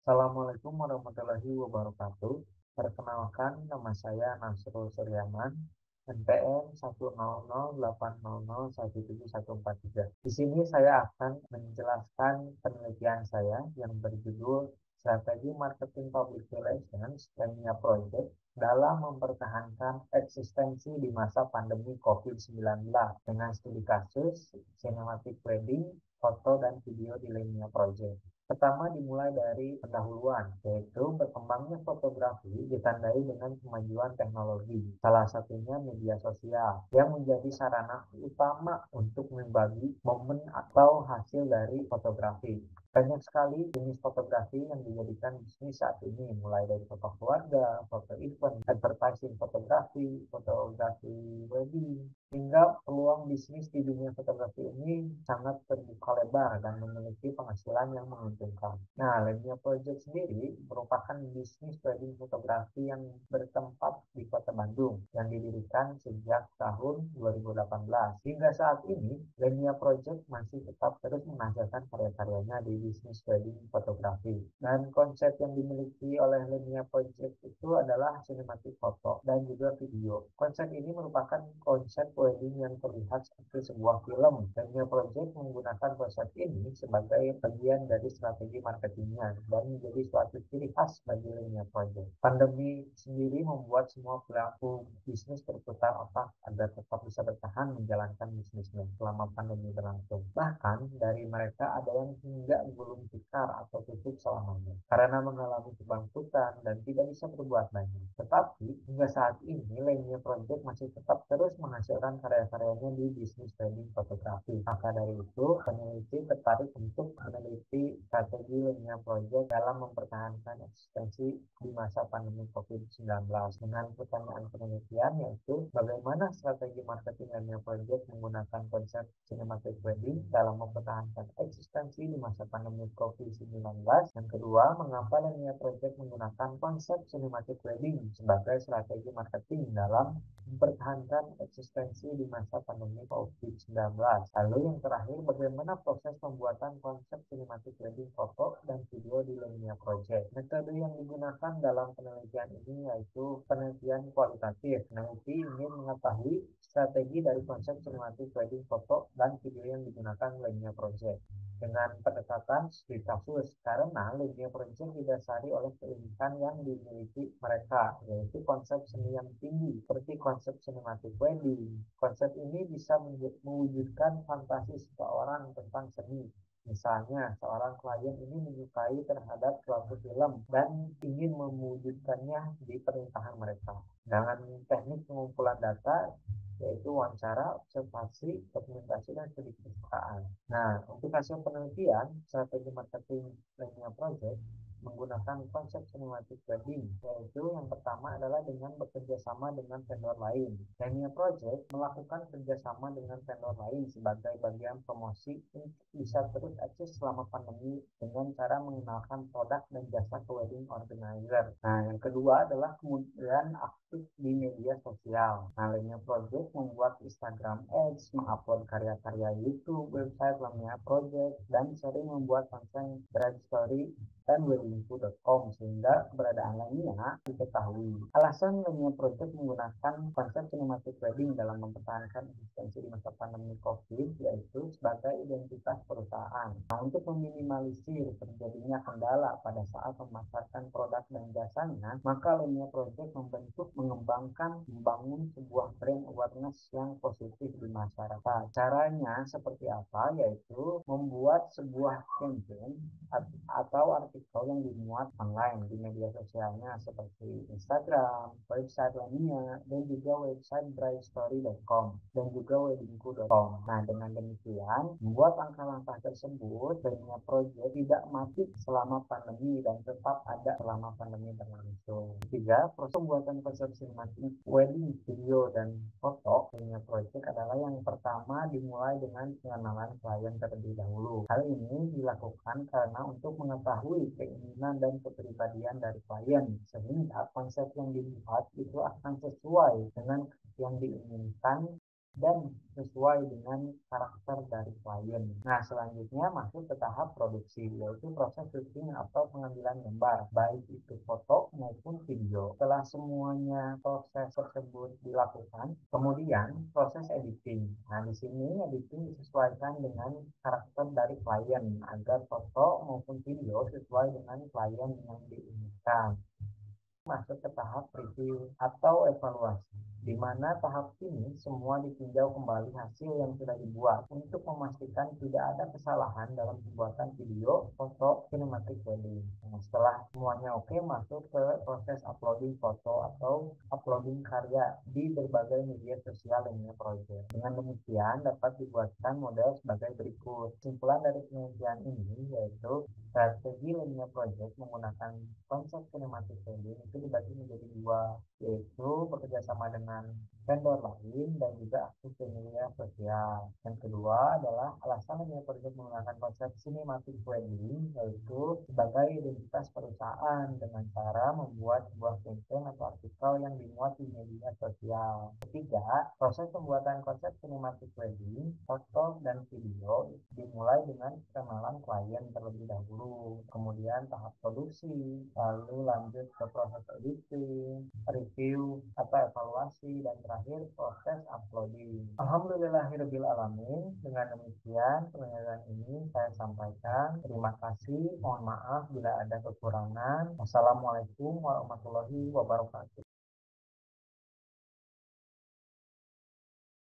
Assalamualaikum warahmatullahi wabarakatuh. Perkenalkan, nama saya Nasrul Suryaman, NPM 10080017143. Di sini saya akan menjelaskan penelitian saya yang berjudul Strategi Marketing Public Relations Lemnia Project dalam mempertahankan eksistensi di masa pandemi COVID-19 dengan studi kasus, cinematic wedding, foto dan video di Lemnia Project. Pertama dimulai dari pendahuluan, yaitu berkembangnya fotografi ditandai dengan kemajuan teknologi, salah satunya media sosial, yang menjadi sarana utama untuk membagi momen atau hasil dari fotografi. Banyak sekali jenis fotografi yang dijadikan bisnis saat ini, mulai dari foto keluarga, foto event, advertising fotografi, fotografi wedding, hingga peluang bisnis di dunia fotografi ini sangat terbuka lebar dan memiliki penghasilan yang menguntungkan. Nah, Lemnia Project sendiri merupakan bisnis wedding fotografi yang bertempat di Kota Bandung yang didirikan sejak tahun 2018. Hingga saat ini, Lemnia Project masih tetap terus menghasilkan karya-karyanya di bisnis wedding fotografi. Dan konsep yang dimiliki oleh Lemnia Project itu adalah sinematik foto dan juga video. Konsep ini merupakan konsep wedding yang terlihat seperti sebuah film. Lemnia Project menggunakan konsep ini sebagai bagian dari strategi marketingnya dan menjadi suatu ciri khas bagi Lemnia Project. Pandemi sendiri membuat semua pelaku bisnis berputar otak agar tetap bisa bertahan menjalankan bisnisnya selama pandemi berlangsung. Bahkan dari mereka ada yang hingga gulung tikar atau tutup selamanya karena mengalami kebangkrutan dan tidak bisa berbuat banyak. Tetapi hingga saat ini Lemnia Project masih tetap terus menghasilkan karya-karyanya di bisnis wedding fotografi. Maka dari itu, peneliti tertarik untuk meneliti strategi Lemnia Project dalam mempertahankan eksistensi di masa pandemi COVID-19 dengan pertanyaan penelitian yaitu bagaimana strategi marketing Lemnia Project menggunakan konsep cinematic wedding dalam mempertahankan eksistensi di masa pandemi COVID-19. Yang kedua, mengapa Lemnia Project menggunakan konsep cinematic wedding sebagai strategi marketing dalam mempertahankan eksistensi di masa pandemi COVID-19. Lalu yang terakhir, bagaimana proses pembuatan konsep cinematic wedding foto dan video di Lemnia Project. Metode yang digunakan dalam penelitian ini yaitu penelitian kualitatif. Peneliti ingin mengetahui strategi dari konsep cinematic wedding foto dan video yang digunakan Lemnia Project dengan pendekatan studi kasus karena Lemnia Project didasari oleh keunikan yang dimiliki mereka, yaitu konsep seni yang tinggi seperti konsep cinematic wedding. Konsep ini bisa mewujudkan fantasi seseorang tentang seni. Misalnya, seorang klien ini menyukai terhadap suatu film dan ingin mewujudkannya di pernikahan mereka. Dengan teknik pengumpulan data, yaitu wawancara, observasi, dokumentasi, dan studi kepesertaan. Nah, untuk hasil penelitian, strategi marketing Lemnia Project menggunakan konsep cinematic wedding, yaitu yang pertama adalah dengan bekerja sama dengan vendor lain. Lemnia Project melakukan kerjasama dengan vendor lain sebagai bagian promosi untuk bisa terus eksis selama pandemi dengan cara mengenalkan produk dan jasa ke wedding organizer. Nah, yang kedua adalah kemudian aktif di media sosial. Nah, Lemnia Project membuat Instagram Ads, mengupload karya-karya YouTube, website Lemnia Project, dan sering membuat konten brand story dan weddingku.com sehingga keberadaan Lemnia diketahui. Alasan Lemnia Project menggunakan konsep cinematic wedding dalam mempertahankan eksistensi di masa pandemi COVID yaitu sebagai identitas perusahaan. Nah, untuk meminimalisir terjadinya kendala pada saat memasarkan produk dan jasanya, maka Lemnia Project membangun sebuah brand awareness yang positif di masyarakat. Caranya seperti apa? Yaitu membuat sebuah campaign atau artikel yang dimuat online di media sosialnya seperti Instagram, website Lemnia, dan juga website bridestory.com dan juga weddingku.com. Nah, dengan demikian, membuat langkah-langkah tersebut, Lemnia Project tidak mati selama pandemi dan tetap ada selama pandemi berlangsung. Ketiga, proses pembuatan konsep sinematik wedding video dan foto Lemnia Project adalah yang pertama dimulai dengan pengenalan klien terlebih dahulu. Hal ini dilakukan karena untuk mengetahui keinginan dan kepribadian dari klien sehingga konsep yang dibuat itu akan sesuai dengan yang diinginkan dan sesuai dengan karakter dari klien. Nah, selanjutnya masuk ke tahap produksi, yaitu proses syuting atau pengambilan gambar, baik itu foto maupun video. Setelah semuanya proses tersebut dilakukan, kemudian proses editing. Nah, di sini editing disesuaikan dengan karakter dari klien agar foto maupun video sesuai dengan klien yang diinginkan. Masuk ke tahap review atau evaluasi, di mana tahap ini semua ditinjau kembali hasil yang sudah dibuat untuk memastikan tidak ada kesalahan dalam pembuatan video, foto, cinematic wedding. Nah, setelah semuanya oke, masuk ke proses uploading foto atau uploading karya di berbagai media sosial lainnya project. Dengan demikian dapat dibuatkan model sebagai berikut. Kesimpulan dari penelitian ini yaitu strategi linear project menggunakan konsep kinematic wedding itu dibagi menjadi dua, yaitu bekerja sama dengan vendor lain dan juga aktif di media sosial. Yang kedua adalah alasan linear project menggunakan konsep cinematic wedding, yaitu sebagai identitas perusahaan dengan cara membuat sebuah campaign atau artikel yang dimuat di media sosial. Ketiga, proses pembuatan konsep cinematic wedding, foto dan video dimulai dengan pengenalan klien terlebih dahulu, kemudian tahap produksi, lalu lanjut ke proses editing, review atau evaluasi, dan terakhir proses uploading. Alhamdulillahirabbil alamin. Dengan demikian penjelasan ini saya sampaikan. Terima kasih. Mohon maaf bila ada kekurangan. Wassalamualaikum warahmatullahi wabarakatuh.